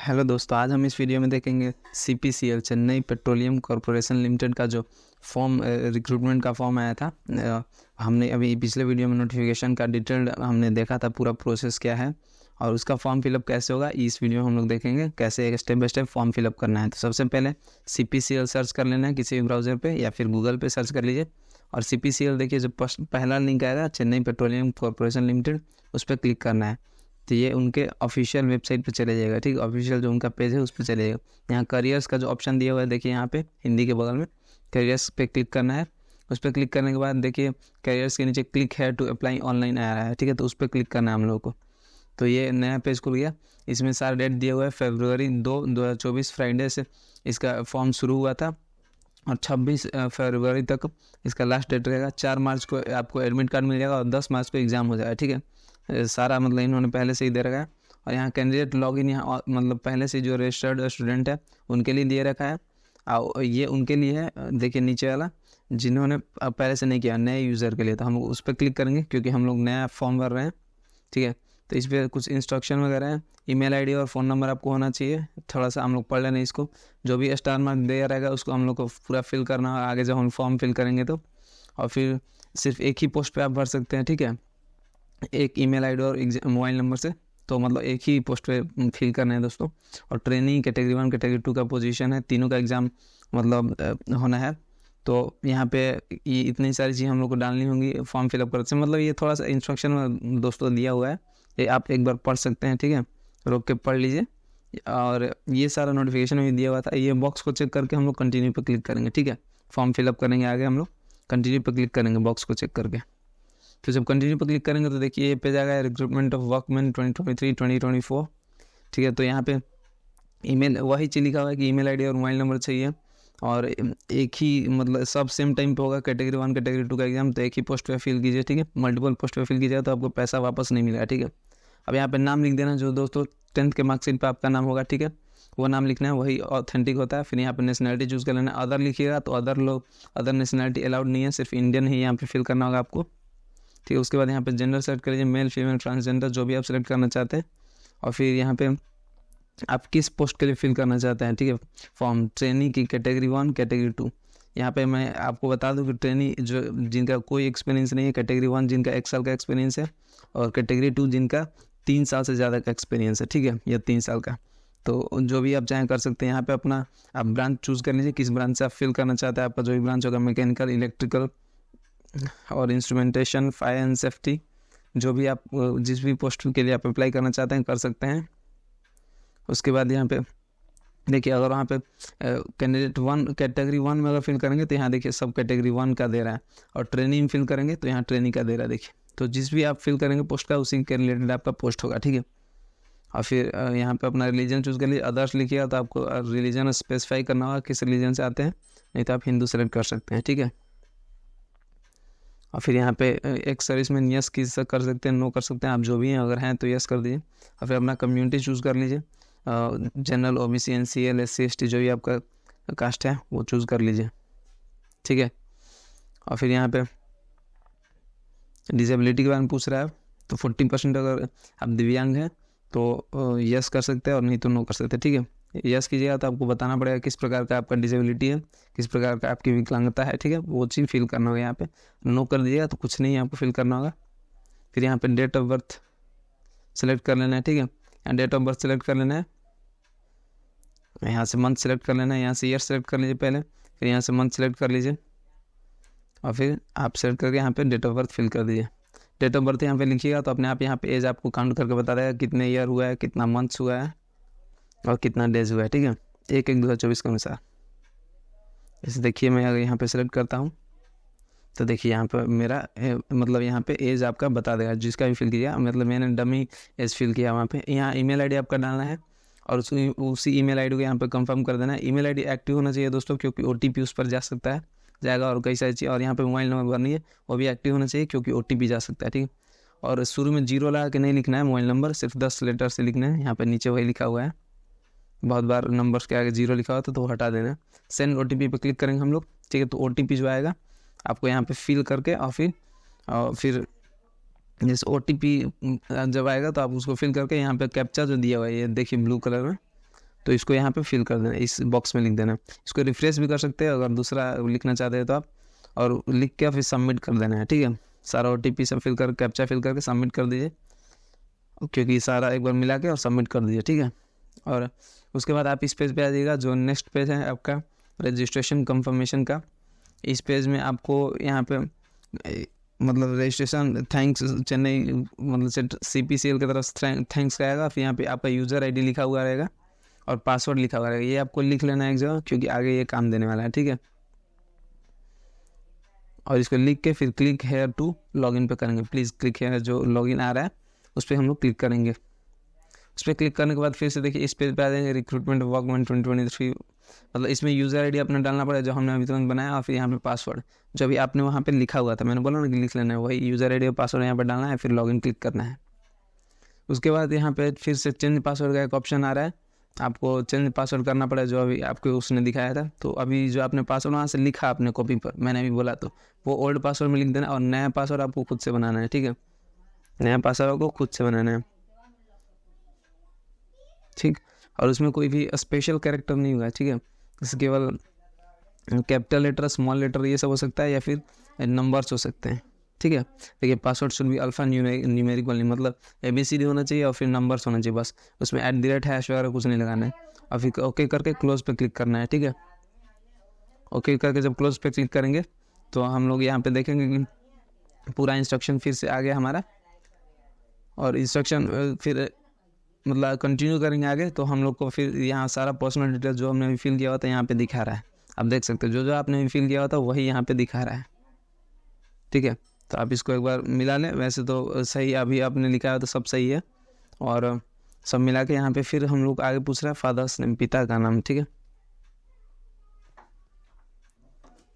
Hello दोस्तों, आज हम इस वीडियो में देखेंगे CPCL Chennai petroleum corporation limited का जो फॉर्म रिक्रूटमेंट का फॉर्म आया था। हमने अभी पिछले वीडियो में नोटिफिकेशन का डिटेल हमने देखा था, पूरा प्रोसेस क्या है और उसका फॉर्म फिलअप कैसे होगा। इस वीडियो में हम लोग देखेंगे कैसे step by step form fill up करना है। तो सबसे पहले CPCL सर्च कर लेना है किसी भी ब्राउज़र पे या फिर गूगल पे सर्च कर लीजिए और CPCL देखिए, जो पहला लिंक आएगा चेन्नई पेट्रोलियम कॉरपोरेशन लिमिटेड, उस पर क्लिक करना है। तो ये उनके ऑफिशियल वेबसाइट पे चले जाएगा, ठीक है। ऑफिशियल जो उनका पेज है उस पर चले जाएगा। यहाँ करियर्स का जो ऑप्शन दिया हुआ है देखिए, यहाँ पे हिंदी के बगल में करियर्स पे क्लिक करना है। उस पर क्लिक करने के बाद देखिए करियर्स के नीचे क्लिक है टू अप्लाई ऑनलाइन आ रहा है, ठीक है। तो उस पर क्लिक करना है हम लोग को। तो ये नया पेज खुल गया। इसमें सारा डेट दिया हुआ है, February 2, 2024 फ्राइडे से इसका फॉर्म शुरू हुआ था और 26 फरवरी तक इसका लास्ट डेट रहेगा। 4 मार्च को आपको एडमिट कार्ड मिल जाएगा और 10 मार्च को एग्ज़ाम हो जाएगा, ठीक है। सारा मतलब इन्होंने पहले से ही दे रखा है। और यहाँ कैंडिडेट लॉगिन यहाँ मतलब पहले से जो रजिस्टर्ड स्टूडेंट है उनके लिए दिए रखा है। और ये उनके लिए है, देखिए नीचे वाला, जिन्होंने पहले से नहीं किया, नए यूज़र के लिए। तो हम लोग उस पर क्लिक करेंगे क्योंकि हम लोग नया फॉर्म भर रहे हैं, ठीक है। तो इस पर कुछ इंस्ट्रक्शन वगैरह है। ईमेल आईडी और फ़ोन नंबर आपको होना चाहिए। थोड़ा सा हम लोग पढ़ लेना इसको। जो भी स्टार मार्क दिया रहेगा उसको हम लोग को पूरा फिल करना है आगे जब हम फॉर्म फिल करेंगे तो। और फिर सिर्फ एक ही पोस्ट पे आप भर सकते हैं, ठीक है। एक ईमेल आईडी और मोबाइल नंबर से, तो मतलब एक ही पोस्ट पे फिल करना है दोस्तों। और ट्रेनिंग कैटेगरी 1 कैटेगरी 2 का पोजीशन है, तीनों का एग्ज़ाम मतलब होना है। तो यहाँ पे ये इतनी सारी चीज़ हम लोग को डालनी होंगी फॉर्म फिलअप करते समय। मतलब ये थोड़ा सा इंस्ट्रक्शन में दोस्तों दिया हुआ है, ये आप एक बार पढ़ सकते हैं, ठीक है। रोक के पढ़ लीजिए। और ये सारा नोटिफिकेशन भी दिया हुआ था। ये बॉक्स को चेक करके हम लोग कंटिन्यू पर क्लिक करेंगे, ठीक है। फॉर्म फिलअप करेंगे आगे हम लोग कंटिन्यू पर क्लिक करेंगे बॉक्स को चेक करके। तो जब कंटिन्यू पर क्लिक करेंगे तो देखिए ये पेज आएगा, रिक्रूटमेंट ऑफ वर्कमैन 2023-2024, ठीक है। तो यहाँ पे ईमेल वही चीज़ लिखा हुआ है कि ईमेल आईडी और मोबाइल नंबर चाहिए और एक ही मतलब सब सेम टाइम पे होगा। कैटेगरी 1 कैटेगरी 2 का एग्जाम तो एक ही पोस्ट पे फिल कीजिए, ठीक है। मल्टीपल पोस्ट पे फिल कीजिएगा तो आपको पैसा वापस नहीं मिलेगा, ठीक है। अब यहाँ पे नाम लिख देना जो दोस्तों 10th के मार्कशीट पे आपका नाम होगा, ठीक है। वो नाम लिखना है, वही ऑथेंटिक होता है। फिर यहाँ पे नेशनलिटी चूज़ कर लेना है। अदर लिखिएगा तो अदर नेशनलिटी अलाउड नहीं है, सिर्फ इंडियन ही यहाँ पे फिल करना होगा आपको, ठीक है। उसके बाद यहाँ पे जेंडर सेलेक्ट कर लीजिए, मेल फीमेल ट्रांसजेंडर जो भी आप सेलेक्ट करना चाहते हैं। और फिर यहाँ पे आप किस पोस्ट के लिए फिल करना चाहते हैं, ठीक है। फॉर्म ट्रेनी की कैटेगरी 1 कैटेगरी 2। यहाँ पे मैं आपको बता दूं कि ट्रेनी जो जिनका कोई एक्सपीरियंस नहीं है, कैटेगरी 1 जिनका 1 साल का एक्सपीरियंस है और कैटेगरी 2 जिनका 3 साल से ज़्यादा का एक्सपीरियंस है, ठीक है, या 3 साल का। तो जो भी आप चाहें कर सकते हैं। यहाँ पे अपना आप ब्रांच चूज़ कर लीजिए, किस ब्रांच से आप फिल करना चाहते हैं। आपका जो भी ब्रांच होगा, मैकेनिकल, इलेक्ट्रिकल और इंस्ट्रूमेंटेशन, फायर एंड सेफ्टी, जो भी आप जिस भी पोस्ट के लिए आप अप्लाई करना चाहते हैं कर सकते हैं। उसके बाद यहाँ पे देखिए, अगर वहाँ पे कैंडिडेट 1 कैटेगरी 1 में अगर फिल करेंगे तो यहाँ देखिए सब कैटेगरी 1 का दे रहा है। और ट्रेनिंग में फिल करेंगे तो यहाँ ट्रेनिंग का दे रहा है, देखिए। तो जिस भी आप फिल करेंगे पोस्ट का, उसी के रिलेटेड आपका पोस्ट होगा, ठीक है। और फिर यहाँ पे अपना रिलीजन चूज़ कर लीजिए। अदर्स लिखिएगा तो आपको रिलीजन स्पेसिफाई करना होगा किस रिलीजन से आते हैं, नहीं तो आप हिंदू सेलेक्ट कर सकते हैं, ठीक है। और फिर यहाँ पे एक सर्विस में यस किस कर सकते हैं, नो कर सकते हैं। आप जो भी हैं अगर हैं तो यस कर दीजिए। और फिर अपना कम्युनिटी चूज़ कर लीजिए, general, OBC, NCL, SC, ST जो भी आपका कास्ट है वो चूज़ कर लीजिए, ठीक है। और फिर यहाँ पे डिसेबिलिटी के बारे में पूछ रहा है, तो 40% अगर आप दिव्यांग हैं तो यस कर सकते हैं और नहीं तो नो कर सकते हैं, ठीक है। यस कीजिएगा तो आपको बताना पड़ेगा किस प्रकार का आपका डिसेबिलिटी है, किस प्रकार का आपकी विकलांगता है, ठीक है। वो चीज़ फिल करना होगा यहाँ पे। नो कर दीजिएगा तो कुछ नहीं आपको फिल करना होगा। फिर यहाँ पे डेट ऑफ बर्थ सेलेक्ट कर लेना है, ठीक है। यहाँ डेट ऑफ बर्थ सेलेक्ट कर लेना है, यहाँ से मंथ सेलेक्ट कर लेना है, यहाँ से ईयर सेलेक्ट कर लीजिए पहले, फिर यहाँ से मंथ सेलेक्ट कर लीजिए और फिर आप सेलेक्ट करके यहाँ पे डेट ऑफ बर्थ फिल कर दीजिए। डेट ऑफ बर्थ यहाँ पे लिखिएगा तो अपने आप यहाँ पे एज आपको काउंट करके बता देगा कितने ईयर हुआ है, कितना मंथ्स हुआ है और कितना डेज हुआ है, ठीक है। 1/1/2024 के अनुसार। जैसे देखिए मैं अगर यहाँ पे सेलेक्ट करता हूँ तो देखिए यहाँ पर मेरा मतलब यहाँ पे एज आपका बता देगा, जिसका भी फिल किया। मतलब मैंने डमी एज फिल किया वहाँ पे। यहाँ ईमेल आईडी आपका डालना है और उसी ईमेल आईडी को यहाँ पे कंफर्म कर देना है। ईमेल आईडी एक्टिव होना चाहिए दोस्तों, क्योंकि OTP उस पर जा सकता है, जाएगा और कई सारी चीज़। और यहाँ पे मोबाइल नंबर भरनी है, वो भी एक्टिव होना चाहिए क्योंकि OTP जा सकता है, ठीक है। और शुरू में 0 लगा के नहीं लिखना है मोबाइल नंबर, सिर्फ 10 लेटर से लिखना है। यहाँ पर नीचे वही लिखा हुआ है, बहुत बार नंबर्स के आगे 0 लिखा हुआ था तो वो हटा देना है। सेंड OTP पर क्लिक करेंगे हम लोग, ठीक है। तो OTP जो आएगा आपको यहाँ पे फिल करके और फिर जैसे OTP जब आएगा तो आप उसको फिल करके यहाँ पे कैप्चा जो दिया हुआ है, ये देखिए ब्लू कलर में, तो इसको यहाँ पे फिल कर देना, इस बॉक्स में लिख देना। इसको रिफ्रेश भी कर सकते हैं अगर दूसरा लिखना चाहते हैं तो आप, और लिख के फिर सबमिट कर देना है, ठीक है। सारा OTP सब फिल कर, कैप्चा फिल करके सबमिट कर दीजिए, क्योंकि सारा एक बार मिला के और सबमिट कर दीजिए, ठीक है। और उसके बाद आप इस पेज पे आ जाइएगा, जो नेक्स्ट पेज है आपका रजिस्ट्रेशन कंफर्मेशन का। इस पेज में आपको यहाँ पे मतलब रजिस्ट्रेशन थैंक्स चेन्नई मतलब CPCL की तरफ थैंक्स का आएगा। फिर यहाँ पे आपका यूज़र ID लिखा हुआ रहेगा और पासवर्ड लिखा हुआ रहेगा, ये आपको लिख लेना है एक जगह, क्योंकि आगे ये काम देने वाला है, ठीक है। और इसको लिख के फिर क्लिक हेयर टू लॉगिन पे करेंगे। प्लीज़ क्लिक हेयर, जो लॉगिन आ रहा है उस पर हम लोग क्लिक करेंगे। उस पर क्लिक करने के बाद फिर से देखिए इस पेज पे आ जाएंगे, रिक्रूटमेंट वर्कमैन 2023, मतलब इसमें यूज़र ID अपना डालना पड़ेगा जो हमने अभी तुरंत बनाया, और फिर यहाँ पे पासवर्ड जो भी आपने वहाँ पे लिखा हुआ था, मैंने बोला ना कि लिख लेना है, वही यूज़र ID और पासवर्ड यहाँ पे डालना है, फिर लॉगिन क्लिक करना है। उसके बाद यहाँ पे फिर से चेंज पासवर्ड का एक ऑप्शन आ रहा है, आपको चेंज पासवर्ड करना पड़ेगा जो अभी आपको उसने दिखाया था। तो अभी जो आपने पासवर्ड वहाँ से लिखा आपने कॉपी पर, मैंने अभी बोला, तो वो ओल्ड पासवर्ड में लिख देना, और नया पासवर्ड आपको खुद से बनाना है, ठीक है। नया पासवर्ड आपको खुद से बनाना है, ठीक। और उसमें कोई भी स्पेशल कैरेक्टर नहीं होगा, ठीक है। इससे केवल कैपिटल लेटर, स्मॉल लेटर ये सब हो सकता है, या फिर नंबर्स हो सकते हैं, ठीक है। देखिए पासवर्ड शुड भी अल्फा न्यूमेरिकल नहीं, मतलब ABCD होना चाहिए और फिर नंबर्स होना चाहिए, बस। उसमें @ वगैरह कुछ नहीं लगाना है। और फिर ओके करके क्लोज पे क्लिक करना है, ठीक है। ओके करके जब क्लोज पे क्लिक करेंगे तो हम लोग यहाँ पे देखेंगे कि पूरा इंस्ट्रक्शन फिर से आ गया हमारा, और इंस्ट्रक्शन फिर मतलब कंटिन्यू करेंगे आगे, तो हम लोग को फिर यहाँ सारा पर्सनल डिटेल्स जो हमने फिल किया हुआ था यहाँ पे दिखा रहा है। आप देख सकते हो जो जो आपने फिल किया हुआ था वही यहाँ पे दिखा रहा है, ठीक है। तो आप इसको एक बार मिला लें, वैसे तो सही अभी आपने लिखा है तो सब सही है, और सब मिला के यहाँ पे फिर हम लोग आगे पूछ रहा है फादर्स नेम, पिता का नाम, ठीक है।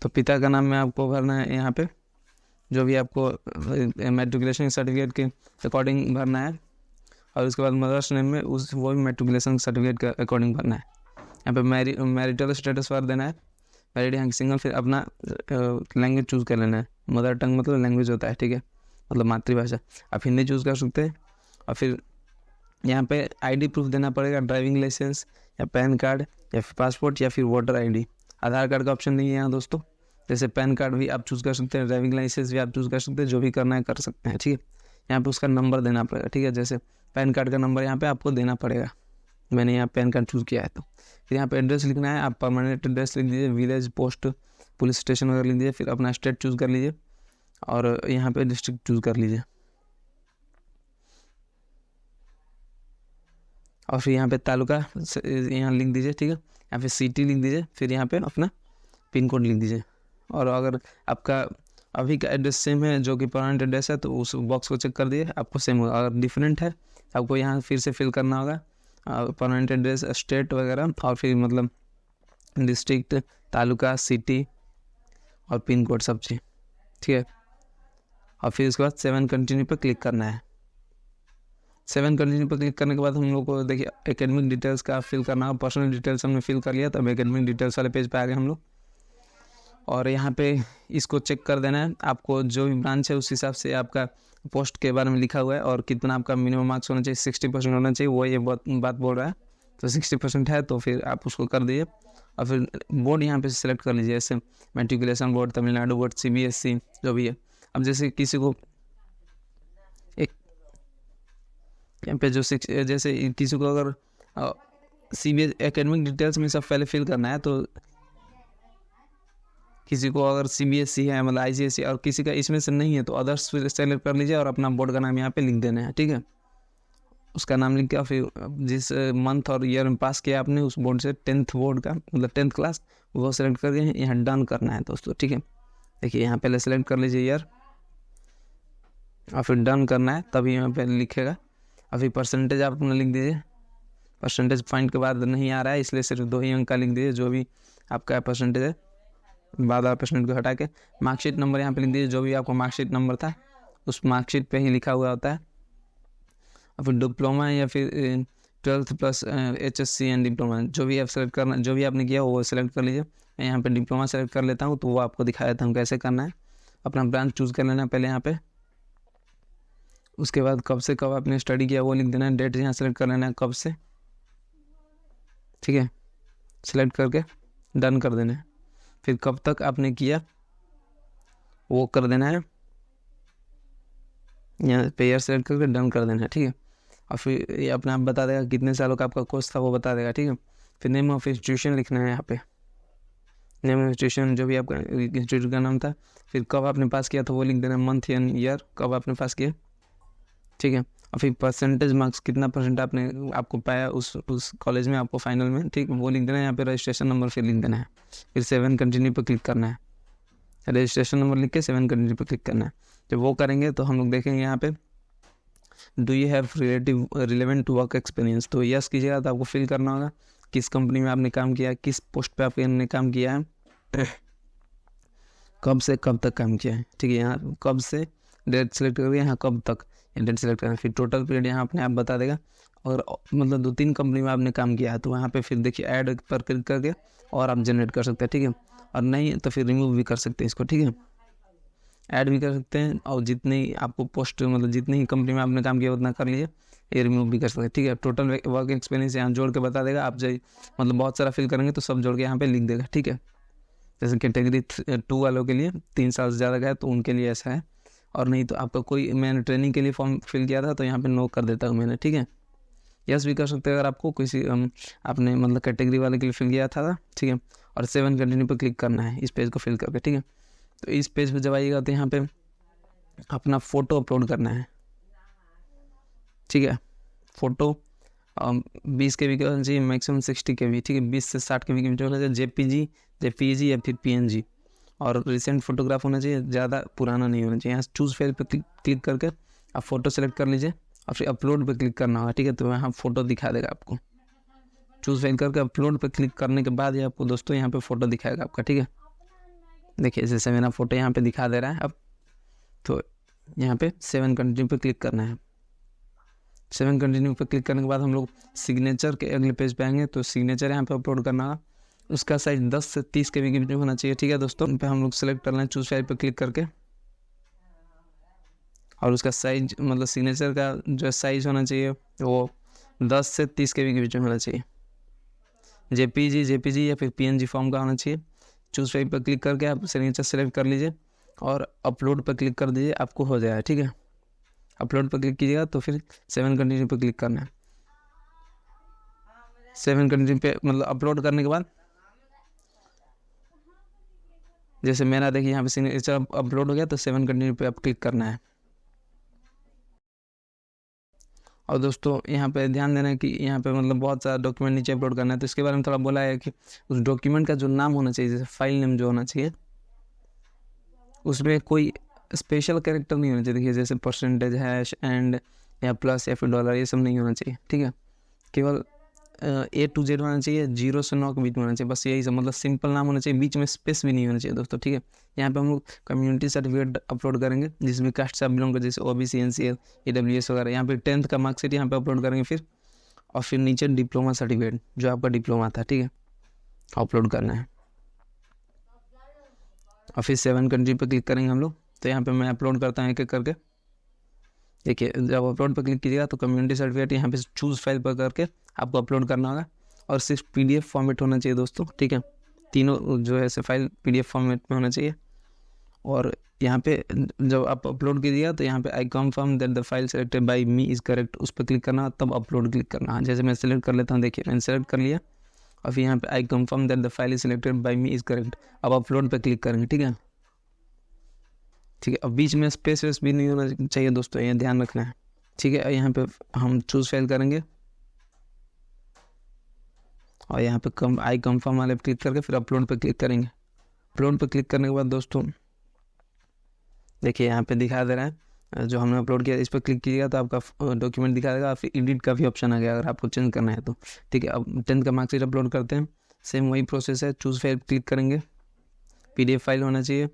तो पिता का नाम में आपको भरना है यहाँ पे, जो भी आपको मैट्रिकुलेशन सर्टिफिकेट के अकॉर्डिंग भरना है, और उसके बाद मदर्स नेम में वो भी मैट्रिकुलेशन सर्टिफिकेट के अकॉर्डिंग भरना है। यहाँ पे मैरिटल स्टेटस बार देना है, मैरिड है सिंगल, फिर अपना लैंग्वेज चूज़ कर लेना है। मदर टंग मतलब लैंग्वेज होता है, ठीक है, मतलब मातृभाषा। आप हिंदी चूज़ कर सकते हैं। और फिर यहाँ पे ID प्रूफ देना पड़ेगा, ड्राइविंग लाइसेंस या पैन कार्ड या फिर पासपोर्ट या फिर वोटर ID। आधार कार्ड का ऑप्शन नहीं है यहाँ दोस्तों, जैसे पैन कार्ड भी आप चूज़ कर सकते हैं, ड्राइविंग लाइसेंस भी आप चूज़ कर सकते हैं, जो भी करना है कर सकते हैं, ठीक है। यहाँ पे उसका नंबर देना पड़ेगा, ठीक है, जैसे पैन कार्ड का नंबर यहाँ पे आपको देना पड़ेगा। मैंने यहाँ पैन कार्ड चूज़ किया है, तो फिर यहाँ पे एड्रेस लिखना है। आप परमानेंट एड्रेस लिख दीजिए, विलेज, पोस्ट, पुलिस स्टेशन वगैरह लिख दीजिए। फिर अपना स्टेट चूज़ कर लीजिए और यहाँ पे डिस्ट्रिक्ट चूज़ कर लीजिए, और फिर यहाँ पे तालुका यहाँ लिख दीजिए, ठीक है। यहाँ पे सिटी लिख दीजिए, फिर यहाँ पे अपना पिन कोड लिख दीजिए। और अगर आपका अभी का एड्रेस सेम है जो कि परमानेंट एड्रेस है तो उस बॉक्स को चेक कर दिए, आपको सेम होगा। अगर डिफरेंट है आपको यहाँ फिर से फिल करना होगा परमानेंट एड्रेस, स्टेट वगैरह, और फिर मतलब डिस्ट्रिक्ट, तालुका, सिटी और पिन कोड सब चीज़, ठीक है। और फिर उसके बाद 7 कंटिन्यू पर क्लिक करना है। 7 कंटिन्यू पर क्लिक करने के बाद हम लोग को देखिए एकेडमिक डिटेल्स का फिल करना है। पर्सनल डिटेल्स हमने फिल कर लिया, तब एकेडमिक डिटेल्स वाले पेज पे आ गए हम लोग। और यहाँ पे इसको चेक कर देना है, आपको जो भी ब्रांच है उस हिसाब से आपका पोस्ट के बारे में लिखा हुआ है और कितना आपका मिनिमम मार्क्स होना चाहिए, 60% होना चाहिए, वो ये बात बोल रहा है। तो 60% है तो फिर आप उसको कर दीजिए। और फिर बोर्ड यहाँ पे सेलेक्ट कर लीजिए, जैसे matriculation board, Tamil Nadu board, CBSE जो भी है। अब जैसे किसी को एक यहाँ पे जैसे किसी को अगर CBSE एकेडमिक डिटेल्स में सब पहले फिल करना है, तो किसी को अगर CBSE है मतलब ICSE और किसी का इसमें से नहीं है तो अदर्स सेलेक्ट कर लीजिए और अपना बोर्ड का नाम यहाँ पे लिख देना है, ठीक है। उसका नाम लिख के फिर जिस मंथ और ईयर में पास किया आपने उस बोर्ड से 10th बोर्ड का मतलब 10th क्लास, वो सेलेक्ट करके यहाँ डन करना है दोस्तों, ठीक है। देखिए यहाँ पहले सेलेक्ट कर लीजिए ईयर और फिर डन करना है, तभी यहाँ पे लिखेगा। और फिर परसेंटेज आप अपना लिख दीजिए। परसेंटेज पॉइंट के बाद नहीं आ रहा है इसलिए सिर्फ 2 ही अंक का लिख दीजिए, जो भी आपका परसेंटेज है 12% को हटा के। मार्कशीट नंबर यहाँ पे लिख दीजिए, जो भी आपको मार्कशीट नंबर था उस मार्कशीट पे ही लिखा हुआ होता है। और फिर डिप्लोमा या फिर 12th plus HSC and diploma, जो भी आप सेलेक्ट करना, जो भी आपने किया वो सेलेक्ट कर लीजिए। मैं यहाँ पे डिप्लोमा सेलेक्ट कर लेता हूँ, तो वो आपको दिखा देता हूँ कैसे करना है। अपना ब्रांच चूज़ कर लेना पहले यहाँ पे, उसके बाद कब से कब आपने स्टडी किया वो लिख देना है, डेट यहाँ सेलेक्ट कर लेना है कब से, ठीक है, सिलेक्ट करके डन कर देना है। फिर कब तक आपने किया वो कर देना है, यहाँ पे ईयर सेलेक्ट करके डन कर देना है, ठीक है। और फिर ये अपने आप बता देगा कितने सालों का आपका कोर्स था वो बता देगा, ठीक है। फिर नेम ऑफ इंस्टीट्यूशन लिखना है यहाँ पे, नेम ऑफ इंस्टीट्यूशन जो भी आपका इंस्टीट्यूट का नाम था। फिर कब आपने पास किया था वो लिख देना, मंथ एंड ईयर कब आपने पास किया, ठीक है। और फिर परसेंटेज मार्क्स कितना परसेंट आपको पाया उस कॉलेज में आपको फाइनल में, ठीक, वो लिख देना है। यहाँ पे रजिस्ट्रेशन नंबर फिर लिख देना है। फिर 7 कंटिन्यू पर क्लिक करना है, रजिस्ट्रेशन नंबर लिख के 7 कंटिन्यू पर क्लिक करना है। जब वो करेंगे तो हम लोग देखेंगे यहाँ पे do you have relevant work experience, तो यस कीजिएगा तो आपको फिल करना होगा किस कंपनी में आपने काम किया है, किस पोस्ट पे आपने काम किया है, कब से कब तक काम किया है, ठीक है। यहाँ कब से डेट सेलेक्ट करके यहाँ कब तक डेट सेलेक्ट करना है। फिर टोटल पीरियड यहाँ अपने आप बता देगा। और मतलब 2-3 कंपनी में आपने काम किया है तो वहाँ पे फिर देखिए ऐड पर क्लिक करके और आप जनरेट कर सकते हैं, ठीक है। और नहीं तो फिर रिमूव भी कर सकते हैं इसको, ठीक है, ऐड भी कर सकते हैं। और जितनी आपको पोस्ट मतलब जितनी ही कंपनी में आपने काम किया उतना कर लीजिए, ये रिमूव भी कर सकते हैं, ठीक है। टोटल वर्क एक्सपीरियंस यहाँ जोड़ के बता देगा। आप जब मतलब बहुत सारा फिल करेंगे तो सब जोड़ के यहाँ पे लिख देगा, ठीक है। जैसे कैटेगरी 2 वालों के लिए 3 साल से ज़्यादा का है तो उनके लिए ऐसा है। और नहीं तो आपका कोई, मैंने ट्रेनिंग के लिए फॉर्म फिल किया था तो यहाँ पे नो कर देता हूँ मैंने, ठीक है। यस भी कर सकते हैं अगर आपको किसी आपने मतलब कैटेगरी वाले के लिए फिल किया था, ठीक है। और 7 कंटिन्यू पर क्लिक करना है इस पेज को फिल करके, ठीक है। तो इस पेज पे जब आइएगा तो यहाँ पे अपना फ़ोटो अपलोड करना है, ठीक है। फ़ोटो 20 KB का होना चाहिए, मैक्सिमम 60 KB, ठीक है। 20 से 60 KB के बीच होना चाहिए, जेपीजी या फिर पीएनजी। और रिसेंट फोटोग्राफ होना चाहिए, ज़्यादा पुराना नहीं होना चाहिए। यहाँ चूज़ फाइल पर क्लिक करके आप फ़ोटो सेलेक्ट कर लीजिए और फिर अपलोड पर क्लिक करना होगा, ठीक है। तो यहाँ फ़ोटो दिखा देगा आपको। चूज़ फाइल करके अपलोड पर क्लिक करने के बाद ये आपको दोस्तों यहाँ पे फ़ोटो दिखाएगा आपका, ठीक है। देखिए जैसे मेरा फ़ोटो यहाँ पे दिखा दे रहा है अब। तो यहाँ पे 7 कंटिन्यू पे क्लिक करना है। 7 कंटिन्यू पे क्लिक करने के बाद हम लोग सिग्नेचर के अगले पेज पे आएंगे। तो सिग्नेचर यहाँ पे अपलोड करना है, उसका साइज 10 से 30 KB के बीच में होना चाहिए, ठीक है दोस्तों। पे हम लोग सेलेक्ट करना है चूज़ फाइल पे क्लिक करके और उसका साइज मतलब सिग्नेचर का जो साइज होना चाहिए वो 10 से 30 KB के बीच में होना चाहिए। जेपीजी या फिर पीएनजी फॉर्म का होना चाहिए। चूज़ फाइल पर क्लिक करके आप सिग्नेचर सेलेक्ट कर लीजिए और अपलोड पर क्लिक कर दीजिए, आपको हो जाएगा, ठीक है। अपलोड पर क्लिक कीजिएगा तो फिर 7 कंटिन्यू पर क्लिक करना है। 7 कंटिन्यू पे मतलब अपलोड करने के बाद जैसे मेरा देखिए यहाँ पे सिग्नेचर अपलोड हो गया तो 7 कंटिन्यू पे आप क्लिक करना है। और दोस्तों यहाँ पे ध्यान देना है कि यहाँ पे मतलब बहुत सारा डॉक्यूमेंट नीचे अपलोड करना है, तो इसके बारे में थोड़ा बोला है कि उस डॉक्यूमेंट का जो नाम होना चाहिए, जैसे फाइल नेम जो होना चाहिए उसमें कोई स्पेशल कैरेक्टर नहीं होना चाहिए। देखिए जैसे परसेंटेज, हैश, एंड या प्लस या फिर डॉलर, ये सब नहीं होना चाहिए, ठीक है। केवल A to Z होना चाहिए, 0 से 9 के बीच में होना चाहिए, बस यही सब। मतलब सिंपल नाम होना चाहिए, बीच में स्पेस भी नहीं होना चाहिए दोस्तों, ठीक है। यहाँ पे हम लोग कम्युनिटी सर्टिफिकेट अपलोड करेंगे जिसमें कास्ट से आप बिलोंग कर, जैसे OBC, NCL, AWS वगैरह। यहाँ पे 10th का मार्कशीट यहाँ पे अपलोड करेंगे फिर। और फिर नीचे डिप्लोमा सर्टिफिकेट जो आपका डिप्लोमा था, ठीक है, अपलोड करना है। और फिर 7 कंट्री पर क्लिक करेंगे हम लोग। तो यहाँ पे मैं अपलोड करता हूँ एक एक करके। देखिए जब अपलोड पर क्लिक कीजिएगा तो कम्युनिटी सर्टिफिकेट यहाँ पे चूज़ फाइल पर करके आपको अपलोड करना होगा और सिर्फ PDF फॉर्मेट होना चाहिए दोस्तों, ठीक है। तीनों जो है ऐसे फाइल PDF फॉर्मेट में होना चाहिए। और यहाँ पे जब आप अपलोड कीजिएगा तो यहाँ पे I confirm that the file selected bye me is correct, उस पर क्लिक करना, तब अपलोड क्लिक करना। जैसे मैं सेलेक्ट कर लेता हूँ, देखिए मैंने सेलेक्ट कर लिया और फिर यहाँ पे I confirm that the file is selected by me is correct. अब अपलोड पर क्लिक करेंगे, ठीक है, ठीक है। अब बीच में स्पेस वेस भी नहीं होना चाहिए दोस्तों, ये ध्यान रखना है, ठीक है। यहाँ पे हम चूज़ फाइल करेंगे और यहाँ पे आई कंफर्म वाले पे क्लिक करके फिर अपलोड पे क्लिक करेंगे। अपलोड पे क्लिक करने के बाद दोस्तों देखिए यहाँ पे दिखा दे रहा है जो हमने अपलोड किया, इस पर क्लिक कीजिएगा तो आपका डॉक्यूमेंट दिखा देगा। फिर एडिट का भी ऑप्शन आ गया अगर आपको चेंज करना है तो, ठीक है। अब 10th का मार्कशीट अपलोड करते हैं, सेम वही प्रोसेस है। चूज़ फाइल क्लिक करेंगे, PDF फाइल होना चाहिए।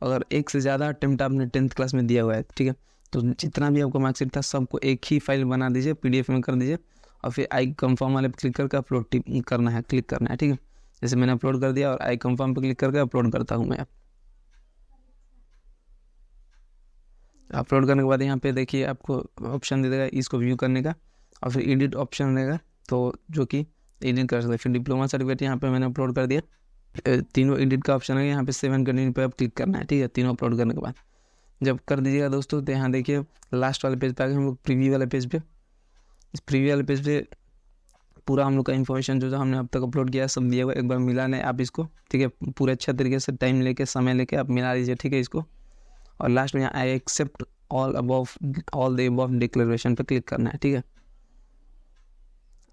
अगर एक से ज़्यादा अटेम्प्ट आपने 10th क्लास में दिया हुआ है, ठीक है, तो जितना भी आपका मार्कशीट था सबको एक ही फाइल बना दीजिए, PDF में कर दीजिए और फिर आई कंफर्म वाले पे क्लिक करके अपलोड करना है, क्लिक करना है, ठीक है। जैसे मैंने अपलोड कर दिया और आई कंफर्म पे क्लिक करके अपलोड करता हूँ मैं। अपलोड करने के बाद यहाँ पे देखिए आपको ऑप्शन दे देगा इसको व्यू करने का और फिर एडिट ऑप्शन रहेगा, तो जो कि एडिट कर सकते हैं। फिर डिप्लोमा सर्टिफिकेट यहाँ पे मैंने अपलोड कर दिया। तीनों एडिट का ऑप्शन है, यहाँ पे 7 कंटिन्यू पे आप क्लिक करना है, ठीक है। तीनों अपलोड करने के बाद जब कर दीजिएगा दोस्तों, तो यहाँ देखिए लास्ट वाले पेज पे आगे हम लोग प्रीव्यू वाले पेज पे, इस प्रीव्यू वाले पेज पे पूरा हम लोग का इन्फॉर्मेशन जो हमने अब तक अपलोड किया है सब दिया हुआ, एक बार मिला लें आप इसको, ठीक है। पूरे अच्छा तरीके से टाइम लेके, समय लेके आप मिला लीजिए, ठीक है इसको। और लास्ट में यहाँ I accept all the above declaration पे क्लिक करना है, ठीक है।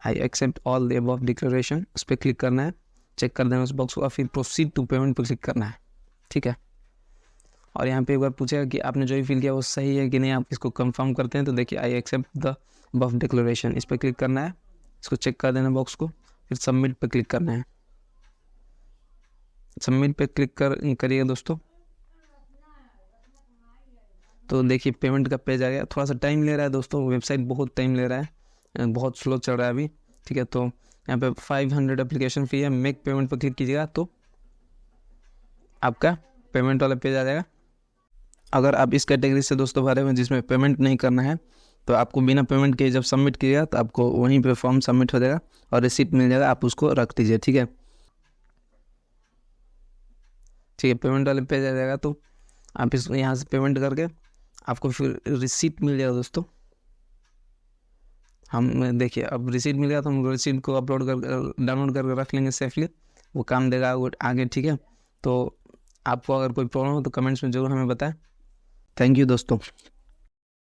I accept all the above declaration, उस पर क्लिक करना है, चेक कर देना उस बॉक्स को, और फिर प्रोसीड टू पेमेंट पर क्लिक करना है, ठीक है। और यहाँ पे एक बार पूछेगा कि आपने जो भी फिल किया वो सही है कि नहीं, आप इसको कंफर्म करते हैं तो देखिए I accept the above declaration, इस पर क्लिक करना है, इसको चेक कर देना बॉक्स को, फिर सबमिट पे क्लिक करना है। सबमिट पे क्लिक करिएगा दोस्तों, तो देखिए पेमेंट का पेज आ गया। थोड़ा सा टाइम ले रहा है दोस्तों, वेबसाइट बहुत टाइम ले रहा है, बहुत स्लो चल रहा है अभी, ठीक है। तो यहाँ पे 500 एप्लीकेशन फ़ी है, मेक पेमेंट पर क्लिक कीजिएगा तो आपका पेमेंट वाला पेज आ जाएगा। अगर आप इस कैटेगरी से दोस्तों भरे हुए जिसमें पेमेंट नहीं करना है, तो आपको बिना पेमेंट के जब सबमिट कीजिएगा तो आपको वहीं पे फॉर्म सबमिट हो जाएगा और रिसीट मिल जाएगा, आप उसको रख दीजिए, ठीक है। ठीक है, पेमेंट वाले पेज आ जाएगा तो आप इस यहाँ से पेमेंट करके आपको फिर रिसीट मिल जाएगा दोस्तों। हम देखिए अब रिसीट मिल गया तो हम रिसीट को अपलोड कर डाउनलोड करके रख लेंगे सेफली, वो काम देगा आगे, ठीक है। तो आपको अगर कोई प्रॉब्लम हो तो कमेंट्स में ज़रूर हमें बताएं। थैंक यू दोस्तों।